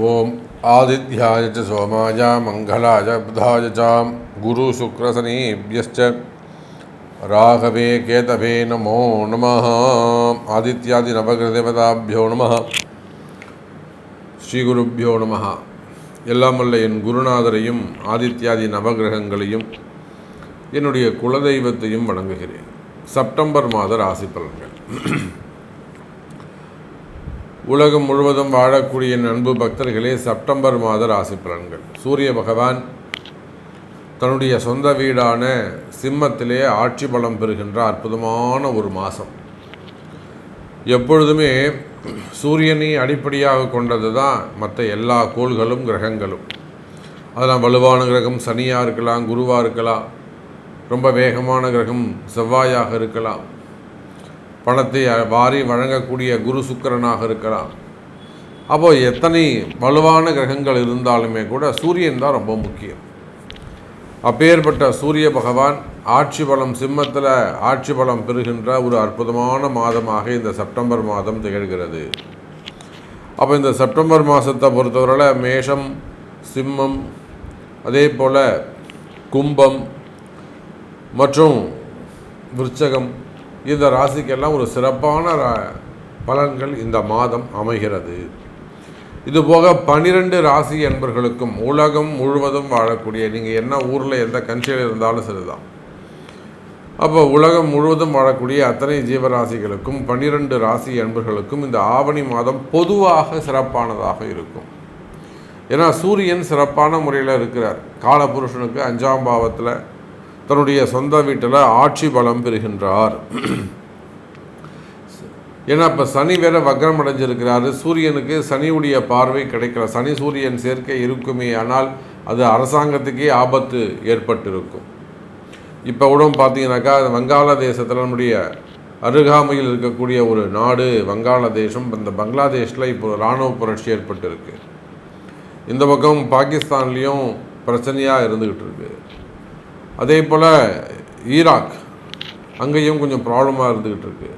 ஓம் ஆதித்யாய ச சோமாய மங்களாய புதாய ச குரு சுக்ரசனீப்யஸ்ச ராகவே கேதவே நமோ நமः. ஆதித்யாதி நவகிரதேவதாபியோ நமः. ஸ்ரீகுருப்பியோ நமः. எல்லாம் வல்ல என் குருநாதரையும் ஆதித்யாதி நவகிரகங்களையும் என்னுடைய குலதெய்வத்தையும் வணங்குகிறேன். செப்டம்பர் மாத ராசி பலன்கள். உலகம் முழுவதும் வாழக்கூடிய அன்பு பக்தர்களே, செப்டம்பர் மாத ராசி பலன்கள். சூரிய பகவான் தன்னுடைய சொந்த வீடான சிம்மத்திலே ஆட்சி பலம் பெறுகின்ற அற்புதமான ஒரு மாதம். எப்பொழுதுமே சூரியனை அடிப்படையாக கொண்டது தான் மற்ற எல்லா கோள்களும் கிரகங்களும். அதெல்லாம் வலுவான கிரகம் சனியாக இருக்கலாம், குருவாக இருக்கலாம், ரொம்ப வேகமான கிரகம் செவ்வாயாக இருக்கலாம், பணத்தை வாரி வழங்கக்கூடிய குரு சுக்கிரனாக இருக்கலாம். அப்போது எத்தனை வலுவான கிரகங்கள் இருந்தாலுமே கூட சூரியன் தான் ரொம்ப முக்கியம். அப்பேற்பட்ட சூரிய பகவான் ஆட்சி பலம் சிம்மத்தில் ஆட்சி பலம் பெறுகின்ற ஒரு அற்புதமான மாதமாக இந்த செப்டம்பர் மாதம் திகழ்கிறது. அப்போ இந்த செப்டம்பர் மாதத்தை பொறுத்தவரையில் மேஷம், சிம்மம், அதே போல் கும்பம் மற்றும் விருச்சகம், இந்த ராசிக்கெல்லாம் ஒரு சிறப்பான பலன்கள் இந்த மாதம் அமைகிறது. இதுபோக 12 ராசி என்பர்களுக்கும் உலகம் முழுவதும் வாழக்கூடிய, நீங்கள் என்ன ஊரில் எந்த கண்ட்ரியில் இருந்தாலும் சரிதான், அப்போ உலகம் முழுவதும் வாழக்கூடிய அத்தனை ஜீவராசிகளுக்கும் 12 ராசி என்பர்களுக்கும் இந்த ஆவணி மாதம் பொதுவாக சிறப்பானதாக இருக்கும். ஏன்னா சூரியன் சிறப்பான முறையில் இருக்கிறார். காலபுருஷனுக்கு 5ஆம் பாவத்தில் தன்னுடைய சொந்த வீட்டில் ஆட்சி பலம் பெறுகின்றார். ஏன்னா இப்போ சனி வேற வக்ரம் அடைஞ்சிருக்கிறாரு. சூரியனுக்கு சனியுடைய பார்வை கிடைக்கல. சனி சூரியன் சேர்க்கை இருக்குமே, ஆனால் அது அரசாங்கத்துக்கே ஆபத்து ஏற்பட்டிருக்கும். இப்போ கூட பார்த்தீங்கன்னாக்கா வங்காளதேசத்தில் நம்முடைய அருகாமையில் இருக்கக்கூடிய ஒரு நாடு வங்காளதேசம். இந்த பங்களாதேஷில் இப்போ இராணுவ புரட்சி ஏற்பட்டிருக்கு. இந்த பக்கம் பாகிஸ்தான்லேயும் பிரச்சனையாக இருந்துக்கிட்டு இருக்கு. அதே போல் ஈராக் அங்கேயும் கொஞ்சம் ப்ராப்ளமாக இருந்துக்கிட்டு இருக்கு.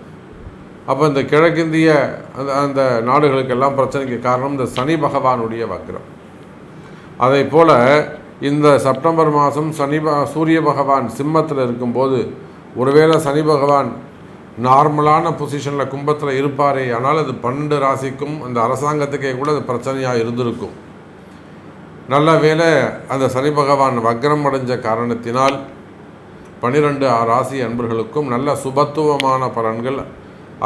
அப்போ இந்த கிழக்கிந்திய அந்த நாடுகளுக்கெல்லாம் பிரச்சனைக்கு காரணம் இந்த சனி பகவானுடைய வக்ரம். அதே போல் இந்த செப்டம்பர் மாதம் சூரிய பகவான் சிம்மத்தில் இருக்கும்போது, ஒருவேளை சனி பகவான் நார்மலான பொசிஷனில் கும்பத்தில் இருப்பாரே, ஆனால் அது 12 ராசிக்கும் அந்த அரசாங்கத்துக்கே கூட அது பிரச்சனையாக இருந்திருக்கும். நல்ல வேளை அந்த சனி பகவான் வக்ரம் அடைஞ்ச காரணத்தினால் 12 ராசி அன்பர்களுக்கும் நல்ல சுபத்துவமான பலன்கள்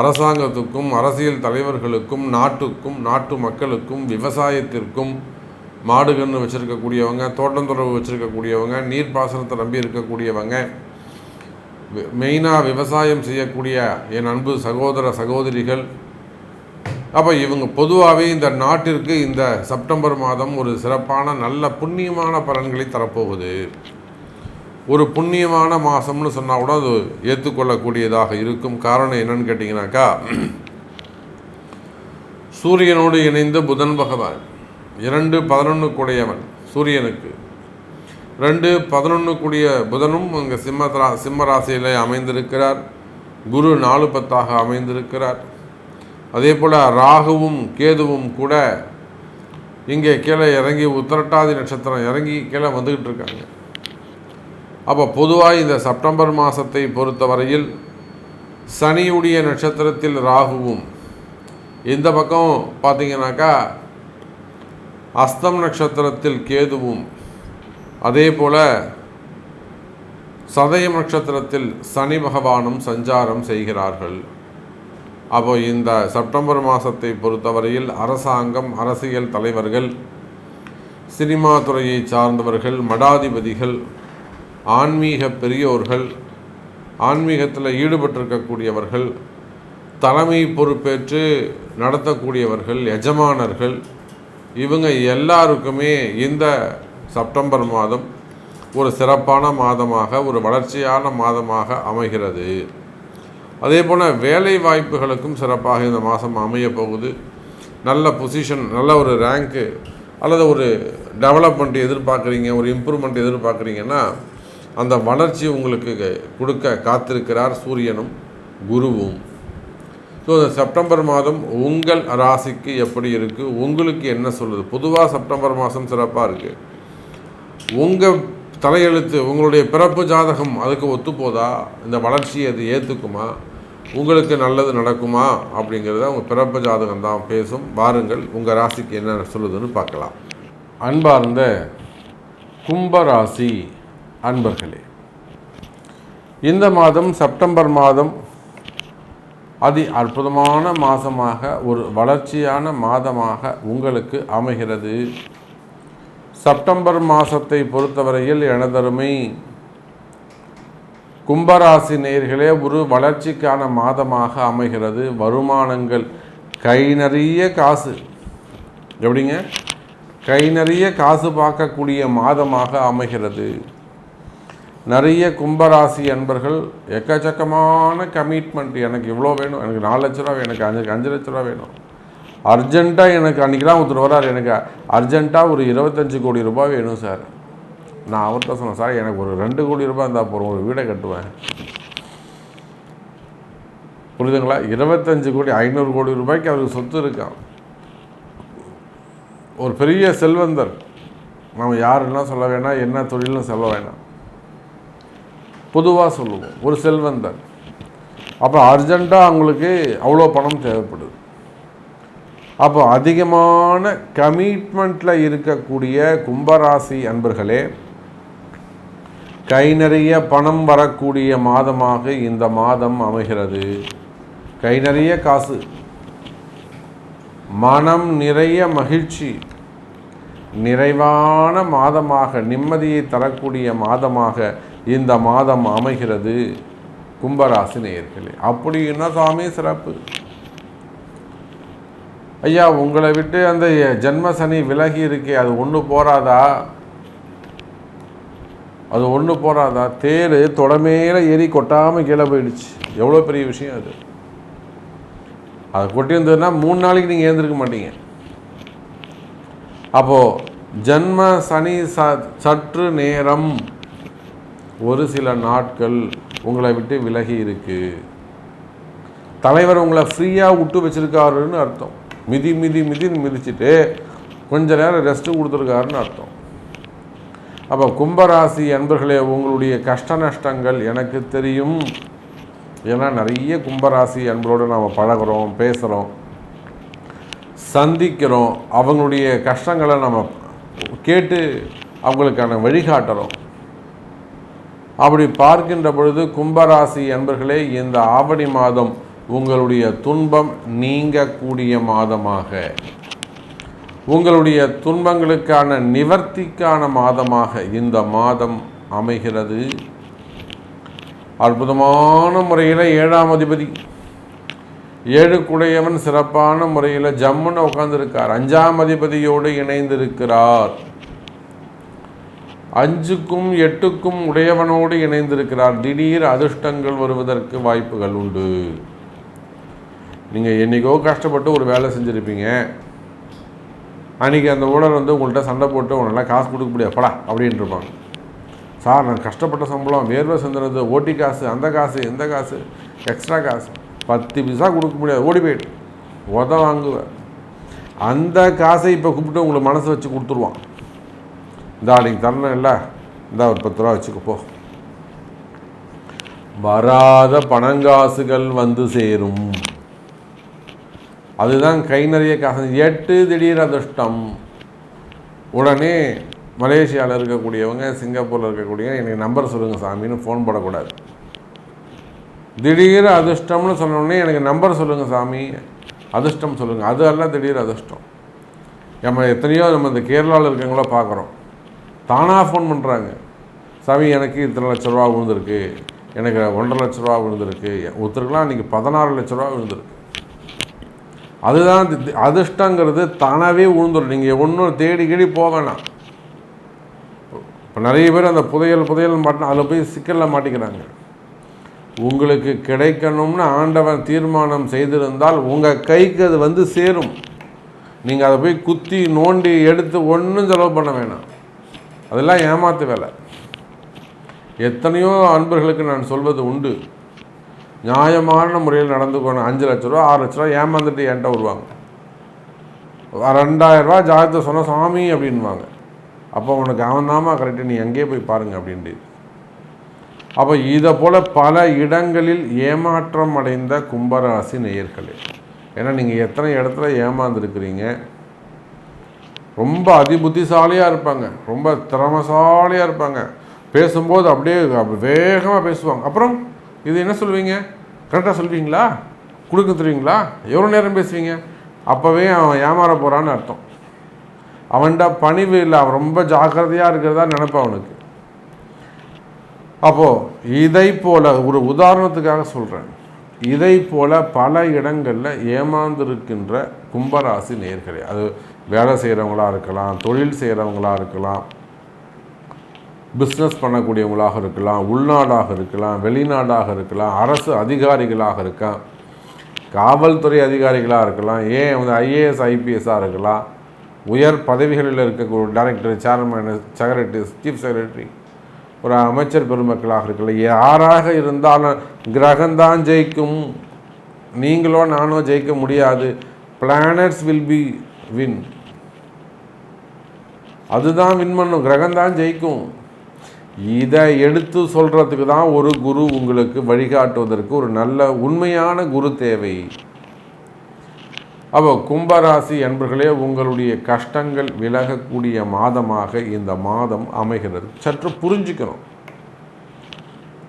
அரசாங்கத்துக்கும் அரசியல் தலைவர்களுக்கும் நாட்டுக்கும் நாட்டு மக்களுக்கும் விவசாயத்திற்கும், மாடு கன்று வச்சுருக்கக்கூடியவங்க, தோட்டந்தொடர்பு வச்சுருக்கக்கூடியவங்க, நீர்ப்பாசனத்தை நம்பி இருக்கக்கூடியவங்க, மெயினாக விவசாயம் செய்யக்கூடிய என் அன்பு சகோதர சகோதரிகள், அப்போ இவங்க பொதுவாகவே இந்த நாட்டிற்கு இந்த செப்டம்பர் மாதம் ஒரு சிறப்பான நல்ல புண்ணியமான பலன்களை தரப்போகுது. ஒரு புண்ணியமான மாதம்னு சொன்னால் கூட அது ஏற்றுக்கொள்ளக்கூடியதாக இருக்கும். காரணம் என்னன்னு கேட்டிங்கனாக்கா, சூரியனோடு இணைந்து புதன் பகவான் 2-11 கூடியவன் சூரியனுக்கு, 2-11 கூடிய புதனும் இங்கே சிம்ம ராசியில் அமைந்திருக்கிறார். குரு 4-10 அமைந்திருக்கிறார். அதே போல் ராகுவும் கேதுவும் கூட இங்கே கீழே இறங்கி உத்திரட்டாதி நட்சத்திரம் இறங்கி கீழே வந்துக்கிட்டு இருக்காங்க. அப்போ பொதுவாக இந்த செப்டம்பர் மாதத்தை பொறுத்தவரையில் சனியுடைய நட்சத்திரத்தில் ராகுவும், இந்த பக்கம் பார்த்திங்கனாக்கா அஸ்தம் நட்சத்திரத்தில் கேதுவும், அதே போல் சதயம் நட்சத்திரத்தில் சனி பகவானும் சஞ்சாரம் செய்கிறார்கள். அப்போ இந்த செப்டம்பர் மாதத்தை பொறுத்தவரையில் அரசாங்கம், அரசியல் தலைவர்கள், சினிமா துறையை சார்ந்தவர்கள், மடாதிபதிகள், ஆன்மீக பெரியோர்கள், ஆன்மீகத்தில் ஈடுபட்டிருக்கக்கூடியவர்கள், தலைமை பொறுப்பேற்று நடத்தக்கூடியவர்கள், எஜமானர்கள், இவங்க எல்லாருக்குமே இந்த செப்டம்பர் மாதம் ஒரு சிறப்பான மாதமாக, ஒரு வளர்ச்சியான மாதமாக அமைகிறது. அதே போல் வேலை வாய்ப்புகளுக்கும் சிறப்பாக இந்த மாதம் அமைய போகுது. நல்ல பொசிஷன், நல்ல ஒரு ரேங்க்கு அல்லது ஒரு டெவலப்மெண்ட் எதிர்பார்க்குறீங்க, ஒரு இம்ப்ரூவ்மெண்ட் எதிர்பார்க்குறீங்கன்னா அந்த வளர்ச்சி உங்களுக்கு கொடுக்க காத்திருக்கிறார் சூரியனும் குருவும். ஸோ செப்டம்பர் மாதம் உங்கள் ராசிக்கு எப்படி இருக்குது, உங்களுக்கு என்ன சொல்லுது? பொதுவாக செப்டம்பர் மாதம் சிறப்பாக இருக்குது. உங்கள் தலையெழுத்து, உங்களுடைய பிறப்பு ஜாதகம் அதுக்கு ஒத்துப்போதா? இந்த வளர்ச்சியை அது ஏற்றுக்குமா? உங்களுக்கு நல்லது நடக்குமா? அப்படிங்கிறத உங்கள் பிறப்பு ஜாதகம் தான் பேசும். வாருங்கள் உங்கள் ராசிக்கு என்ன சொல்லுதுன்னு பார்க்கலாம். அன்பார்ந்த கும்பராசி அன்பர்களே, இந்த மாதம் செப்டம்பர் மாதம் அதி அற்புதமான மாதமாக, ஒரு வளர்ச்சியான மாதமாக உங்களுக்கு அமைகிறது. செப்டம்பர் மாதத்தை பொறுத்தவரையில் எனதருமை கும்பராசி நேயர்களே, ஒரு வளர்ச்சிக்கான மாதமாக அமைகிறது. வருமானங்கள் கை நிறைய காசு, எப்படிங்க கை நிறைய காசு பார்க்கக்கூடிய மாதமாக அமைகிறது. நிறைய கும்பராசி அன்பர்கள் எக்கச்சக்கமான கமிட்மெண்ட், எனக்கு இவ்வளோ வேணும், எனக்கு 4 லட்ச ரூபா, எனக்கு 5 லட்ச ரூபா வேணும், அர்ஜெண்ட்டாக எனக்கு அன்றைக்கி தான் ஒருத்தர் வரார், எனக்கு அர்ஜெண்ட்டாக ஒரு 25 கோடி ரூபாய் வேணும் சார். நான் அவர்கிட்ட சொன்னேன், சார் எனக்கு ஒரு 2 கோடி ரூபாய் இருந்தால் போகிறோம், ஒரு வீடை கட்டுவேன். புரியுதுங்களா? 25 கோடி 500 கோடி ரூபாய்க்கு அவருக்கு சொத்து இருக்கான். ஒரு பெரிய செல்வந்தர். நம்ம யாருன்னா சொல்ல வேணாம், என்ன தொழிலும் சொல்ல வேணாம், பொதுவாக சொல்லுவோம், ஒரு செல்வந்தர். அப்போ அர்ஜெண்ட்டாக அவங்களுக்கு அவ்வளோ பணம் தேவைப்படுது. அப்போ அதிகமான கமிட்மெண்ட்டில் இருக்கக்கூடிய கும்பராசி அன்பர்களே, கை நிறைய பணம் வரக்கூடிய மாதமாக இந்த மாதம் அமைகிறது. கை நிறைய காசு, மனம் நிறைய மகிழ்ச்சி, நிறைவான மாதமாக, நிம்மதியை தரக்கூடிய மாதமாக இந்த மாதம் அமைகிறது கும்பராசி நேயர்களே. அப்படி என்ன சாமி சிறப்பு? ஐயா, உங்களை விட்டு அந்த ஜென்ம சனி விலகி இருக்கே, அது ஒன்று போராதா? அது ஒன்று போராதா? தேர் தொடமேல ஏறி கொட்டாமல் கீழே போயிடுச்சு. எவ்வளோ பெரிய விஷயம் அது. அதை கொட்டியிருந்ததுன்னா 3 நாளைக்கு நீங்கள் ஏந்திருக்க மாட்டீங்க. அப்போது ஜென்ம சனி சற்று நேரம், ஒரு சில நாட்கள் உங்களை விட்டு விலகி இருக்கு. தலைவர் உங்களை ஃப்ரீயாக விட்டு வச்சுருக்காருன்னு அர்த்தம். மிதிச்சுட்டு கொஞ்ச நேரம் ரெஸ்ட்டு கொடுத்துருக்காருன்னு அர்த்தம். அப்போ கும்பராசி அன்பர்களே, உங்களுடைய கஷ்ட நஷ்டங்கள் எனக்கு தெரியும். ஏன்னா நிறைய கும்பராசி அன்பரோடு நாம் பழகிறோம், பேசுகிறோம், சந்திக்கிறோம். அவங்களுடைய கஷ்டங்களை நம்ம கேட்டு அவங்களுக்கான வழிகாட்டுறோம். அப்படி பார்க்கின்ற பொழுது கும்பராசி அன்பர்களே, இந்த ஆவணி மாதம் உங்களுடைய துன்பம் நீங்கக்கூடிய மாதமாக, உங்களுடைய துன்பங்களுக்கான நிவர்த்திக்கான மாதமாக இந்த மாதம் அமைகிறது. அற்புதமான முறையில் 7ஆம் அதிபதி, 7 குடையவன் சிறப்பான முறையில் ஜம்முன்னு உட்கார்ந்துருக்கார். 5ஆம் அதிபதியோடு இணைந்திருக்கிறார். 5க்கும் 8க்கும் உடையவனோடு இணைந்திருக்கிறார். திடீர் அதிர்ஷ்டங்கள் வருவதற்கு வாய்ப்புகள் உண்டு. நீங்கள் என்றைக்கோ கஷ்டப்பட்டு ஒரு வேலை செஞ்சுருப்பீங்க. அன்றைக்கி அந்த ஊழல் உங்கள்கிட்ட சண்டை போட்டு உங்களால் காசு கொடுக்க முடியாது படா அப்படின்ட்டு இருப்பாங்க. சார், நான் கஷ்டப்பட்ட சம்பளம், வேர்வை சிந்துறது, ஓட்டி காசு, அந்த காசு, இந்த காசு, எக்ஸ்ட்ரா காசு, 10 பைசா கொடுக்க முடியாது, ஓடி போயிட்டு வாங்குவேன். அந்த காசை இப்போ கூப்பிட்டு உங்களுக்கு மனசு வச்சு கொடுத்துருவான். இந்த நீங்கள் தரணும் இல்லை, இந்த ஒரு 10 ரூபா வச்சுக்கப்போ. வராத பணங்காசுகள் வந்து சேரும். அதுதான் கை நிறைய காசு. 8 திடீர் அதிர்ஷ்டம். உடனே மலேசியாவில் இருக்கக்கூடியவங்க, சிங்கப்பூரில் இருக்கக்கூடியவங்க, எனக்கு நம்பர் சொல்லுங்கள் சாமின்னு ஃபோன் போடக்கூடாது. திடீர் அதிர்ஷ்டம்னு சொன்னோடனே எனக்கு நம்பர் சொல்லுங்கள் சாமி, அதிர்ஷ்டம் சொல்லுங்கள், அது எல்லாம் திடீர் அதிர்ஷ்டம். நம்ம எத்தனையோ இந்த கேரளாவில் இருக்கவங்கள பார்க்குறோம், தானாக ஃபோன் பண்ணுறாங்க. சாமி, எனக்கு இத்தனை லட்ச ரூபா விழுந்திருக்கு, எனக்கு 1.5 லட்ச ரூபா விழுந்திருக்கு, ஒருத்தருக்குலாம் இன்றைக்கி 16 லட்ச ரூபா விழுந்திருக்கு. அதுதான் அதிர்ஷ்டங்கிறது தானாகவே விழுந்துடும். நீங்கள் ஒன்றும் தேடி போக வேணாம். இப்போ நிறைய பேர் அந்த புதையல் மாட்டினா அதில் போய் சிக்கலில் மாட்டிக்கிறாங்க. உங்களுக்கு கிடைக்கணும்னு ஆண்டவன் தீர்மானம் செய்திருந்தால் உங்கள் கைக்கு அது சேரும். நீங்கள் அதை போய் குத்தி நோண்டி எடுத்து ஒன்றும் செலவு பண்ண வேணாம். அதெல்லாம் ஏமாத்து வேலை. எத்தனையோ அன்பர்களுக்கு நான் சொல்வது உண்டு. நியாயமான முறையில் நடந்துக்கணும். 5 லட்ச ரூபா 6 லட்ச ரூபா ஏமாந்துட்டு என்கிட்ட வருவாங்க. 2000 ரூபா ஜாதகத்தை சொன்ன சாமி அப்படின்வாங்க. அப்போ உனக்கு அவன் தாமா கரெக்டு, நீ எங்கேயே போய் பாருங்க அப்படின்ட்டு. அப்போ இதை போல் பல இடங்களில் ஏமாற்றம் அடைந்த கும்பராசி நேயர்களே. ஏன்னா நீங்கள் எத்தனை இடத்துல ஏமாந்துருக்கிறீங்க. ரொம்ப அதிபுத்திசாலியாக இருப்பாங்க, ரொம்ப திறமசாலியாக இருப்பாங்க. பேசும்போது அப்படியே வேகமாக பேசுவாங்க. அப்புறம் இது என்ன சொல்லுவீங்க, கரெக்டாக சொல்லுவீங்களா, கொடுக்க தருவீங்களா, எவ்வளோ நேரம் பேசுவீங்க? அப்போவே அவன் ஏமாற போகிறான்னு அர்த்தம். அவன்கிட்ட பணிவு இல்லை, அவன் ரொம்ப ஜாக்கிரதையாக இருக்கிறதா நினைப்பான் அவனுக்கு. அப்போது இதை போல் ஒரு உதாரணத்துக்காக சொல்கிறேன், இதை போல் பல இடங்களில் ஏமாந்திருக்கின்ற கும்பராசி நேயர்களே, அது வேலை செய்கிறவங்களாக இருக்கலாம், தொழில் செய்கிறவங்களாக இருக்கலாம், பிஸ்னஸ் பண்ணக்கூடியவங்களாக இருக்கலாம், உள்நாடாக இருக்கலாம், வெளிநாடாக இருக்கலாம், அரசு அதிகாரிகளாக இருக்கலாம், காவல்துறை அதிகாரிகளாக இருக்கலாம், ஏன் வந்து ஐஏஎஸ் ஐபிஎஸ்ஸாக இருக்கலாம், உயர் பதவிகளில் இருக்கக்கூடிய director, chairman, secretary, chief secretary, ஒரு அமைச்சர் பெருமக்களாக இருக்கலாம். யாராக இருந்தாலும் கிரகம்தான் ஜெயிக்கும், நீங்களோ நானோ ஜெயிக்க முடியாது. பிளானட்ஸ் வில் பி வின், அதுதான் வின் பண்ணும், கிரகம்தான் ஜெயிக்கும். இதை எடுத்து சொல்கிறதுக்கு தான் ஒரு குரு உங்களுக்கு வழிகாட்டுவதற்கு ஒரு நல்ல உண்மையான குரு தேவை. அப்போ கும்பராசி என்பர்களே, உங்களுடைய கஷ்டங்கள் விலகக்கூடிய மாதமாக இந்த மாதம் அமைகிறது. சற்று புரிஞ்சுக்கணும்,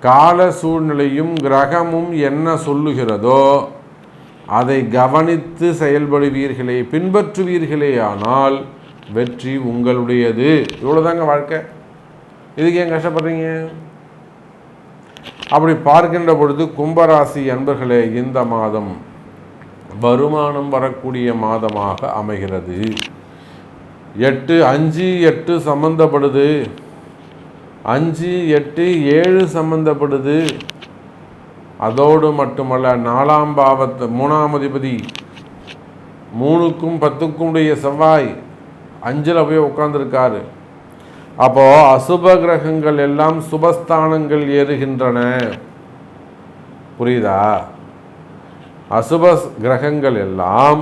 கால சூழ்நிலையும் கிரகமும் என்ன சொல்லுகிறதோ அதை கவனித்து செயல்படுவீர்களே, பின்பற்றுவீர்களே, ஆனால் வெற்றி உங்களுடையது. இவ்வளோதாங்க வாழ்க்கை. இதுக்கு ஏன் கஷ்டப்படுறீங்க? அப்படி பார்க்கின்ற பொழுது கும்பராசி அன்பர்களே, இந்த மாதம் வருமானம் வரக்கூடிய மாதமாக அமைகிறது. 8 5 8 சம்பந்தப்படுது, 5 8 7 சம்பந்தப்படுது. அதோடு மட்டுமல்ல, 4ஆம் பாவத்தை 3ஆம் அதிபதி 3க்கும் 10க்கும் உடைய செவ்வாய் 5ல் போய் உட்கார்ந்துருக்காரு. அப்போது அசுப கிரகங்கள் எல்லாம் சுபஸ்தானங்கள் ஏறுகின்றன. புரியுதா? அசுப கிரகங்கள் எல்லாம்,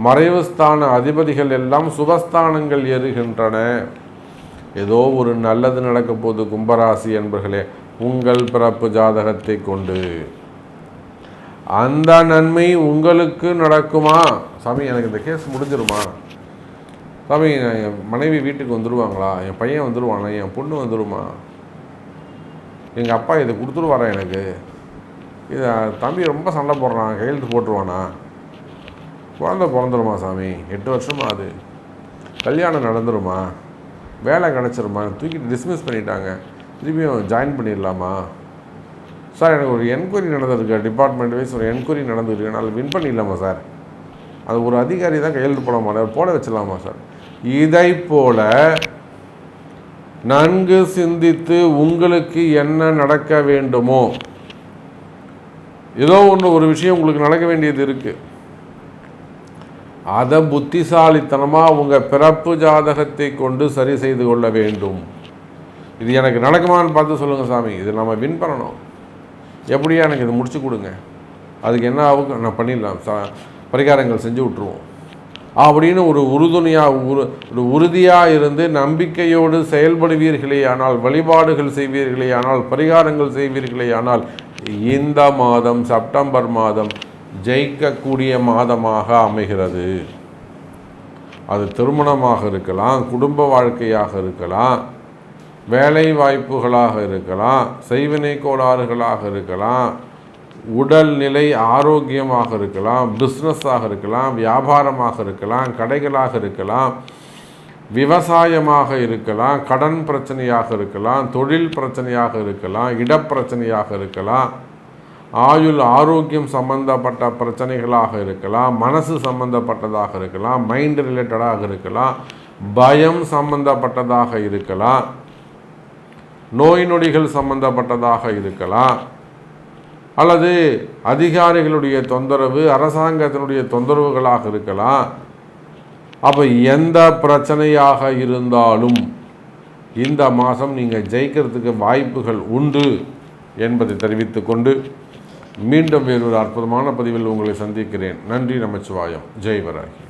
மறைவு ஸ்தான அதிபதிகள் எல்லாம் சுபஸ்தானங்கள் ஏறுகின்றன. ஏதோ ஒரு நல்லது நடக்க போது கும்பராசி என்பர்களே, உங்கள் பிறப்பு ஜாதகத்தை கொண்டு அந்த நன்மை உங்களுக்கு நடக்குமா? சாமி எனக்கு இந்த கேஸ் முடிஞ்சிருமா? சாமி என் மனைவி வீட்டுக்கு வந்துடுவாங்களா? என் பையன் வந்துடுவானா? என் பொண்ணு வந்துடுமா? எங்கள் அப்பா இதை கொடுத்துருவாரா? எனக்கு இதை தம்பி ரொம்ப சண்டை போடுறான், கையெழுத்து போட்டுருவானா? குழந்தை பிறந்துருமா சாமி? 8 வருஷமா அது. கல்யாணம் நடந்துருமா? வேலை கிடச்சிருமா? தூக்கிட்டு டிஸ்மிஸ் பண்ணிட்டாங்க, திரும்பியும் ஜாயின் பண்ணிடலாமா? சார் எனக்கு ஒரு என்கொயரி நடந்திருக்கு, டிபார்ட்மெண்ட் வைஸ் ஒரு என்கொயரி நடந்துருக்கு, நான் வின் பண்ணிடலாமா சார்? அது ஒரு அதிகாரி தான் கையெழுத்து போட மாட்டார், போட வச்சிடலாமா சார்? இதை போல நன்கு சிந்தித்து உங்களுக்கு என்ன நடக்க வேண்டுமோ, ஏதோ ஒரு விஷயம் உங்களுக்கு நடக்க வேண்டியது இருக்குது, அதை புத்திசாலித்தனமாக உங்கள் பிறப்பு ஜாதகத்தை கொண்டு சரி செய்து கொள்ள வேண்டும். இது எனக்கு நடக்குமான்னு பார்த்து சொல்லுங்கள் சாமி, இது நம்ம வின் பண்ணணும், எப்படியா எனக்கு இது முடிச்சு கொடுங்க, அதுக்கு என்ன ஆகும் நான் பண்ணிடலாம், பரிகாரங்கள் செஞ்சு விட்ருவோம் அப்படின்னு ஒரு உறுதியாக இருந்து நம்பிக்கையோடு செயல்படுவீர்களே ஆனால், வழிபாடுகள் செய்வீர்களே ஆனால், பரிகாரங்கள் செய்வீர்களே ஆனால், இந்த மாதம் செப்டம்பர் மாதம் ஜெயிக்கக்கூடிய மாதமாக அமைகிறது. அது திருமணமாக இருக்கலாம், குடும்ப வாழ்க்கையாக இருக்கலாம், வேலை வாய்ப்புகளாக இருக்கலாம், செய்வினை கோளாறுகளாக இருக்கலாம், உடல் நிலை ஆரோக்கியமாக இருக்கலாம், பிஸ்னஸாக இருக்கலாம், வியாபாரமாக இருக்கலாம், கடைகளாக இருக்கலாம், விவசாயமாக இருக்கலாம், கடன் பிரச்சனையாக இருக்கலாம், தொழில் பிரச்சனையாக இருக்கலாம், இடப்பிரச்சனையாக இருக்கலாம், ஆயுள் ஆரோக்கியம் சம்பந்தப்பட்ட பிரச்சனைகளாக இருக்கலாம், மனசு சம்பந்தப்பட்டதாக இருக்கலாம், மைண்ட் ரிலேட்டடாக இருக்கலாம், பயம் சம்பந்தப்பட்டதாக இருக்கலாம், நோய் நொடிகள் சம்பந்தப்பட்டதாக இருக்கலாம், அல்லது அதிகாரிகளுடைய தொந்தரவு, அரசாங்கத்தினுடைய தொந்தரவுகளாக இருக்கலாம். அப்போ எந்த பிரச்சனையாக இருந்தாலும் இந்த மாதம் நீங்கள் ஜெயிக்கிறதுக்கு வாய்ப்புகள் உண்டு என்பதை தெரிவித்து கொண்டு மீண்டும் வேறொரு அற்புதமான பதிவில் உங்களை சந்திக்கிறேன். நன்றி. நமச்சிவாயம். ஜெய் வராகி.